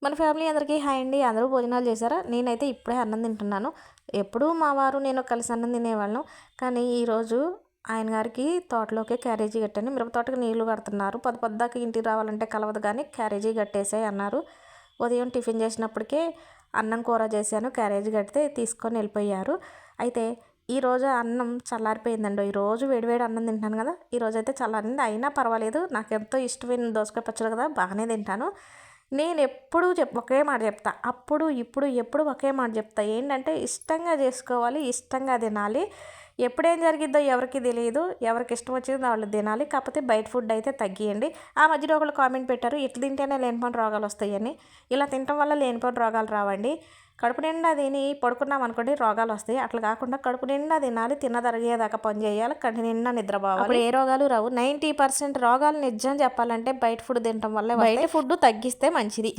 మన ఫ్యామిలీ అందరికీ హాయ్ అండి. అందరూ భోజనాలు చేశారా? నేనైతే ఇప్పుడే అన్నం తింటున్నాను. ఎప్పుడూ మా వారు నేను కలిసి అన్నం తినేవాళ్ళం. కానీ ఈరోజు ఆయన గారికి తోటలోకే క్యారేజీ కట్టాను. మిరప తోటకి నీళ్లు కడుతున్నారు. పొద్దుదాకా ఇంటికి రావాలంటే కలవదు కానీ క్యారేజీ కట్టేసాయి అన్నారు. ఉదయం టిఫిన్ చేసినప్పటికే అన్నం కూర చేశాను. క్యారేజీ కడితే తీసుకొని వెళ్ళిపోయారు. అయితే ఈరోజు అన్నం చల్లారిపోయిందండి. ఈరోజు వేడివేడి అన్నం తింటాను కదా. ఈరోజు అయితే చల్లారింది. అయినా పర్వాలేదు. నాకు ఎంతో ఇష్టమైన దోసకాయ పచ్చడి కదా, బాగానే తింటాను. నేను ఎప్పుడూ ఒకే మాట చెప్తా. అప్పుడు ఇప్పుడు ఎప్పుడు ఒకే మాట చెప్తా. ఏంటంటే ఇష్టంగా చేసుకోవాలి, ఇష్టంగా తినాలి. ఎప్పుడేం జరిగిద్దో ఎవరికి తెలియదు. ఎవరికి ఇష్టం వచ్చిందో వాళ్ళు తినాలి. కాకపోతే బయట ఫుడ్ అయితే తగ్గియండి. ఆ మధ్యలో ఒకళ్ళు కామెంట్ పెట్టారు, ఇట్లా తింటేనే లేనిపోని రోగాలు వస్తాయని. ఇలా తినటం వల్ల లేనిపోని రోగాలు రావండి. కడుపు నిండా తిని పడుకున్నాం అనుకోండి రోగాలు వస్తాయి. అట్లా కాకుండా కడుపు నిండా తినాలి, తిన్నదరిగేదాకా పని చేయాలి, కంటి నిండా నిద్రపోవాలి. అప్పుడు ఏ రోగాలు రావు. 90% రోగాలు నిజం చెప్పాలంటే బయట ఫుడ్ తినటం వల్ల. బయట ఫుడ్ తగ్గిస్తే మంచిది.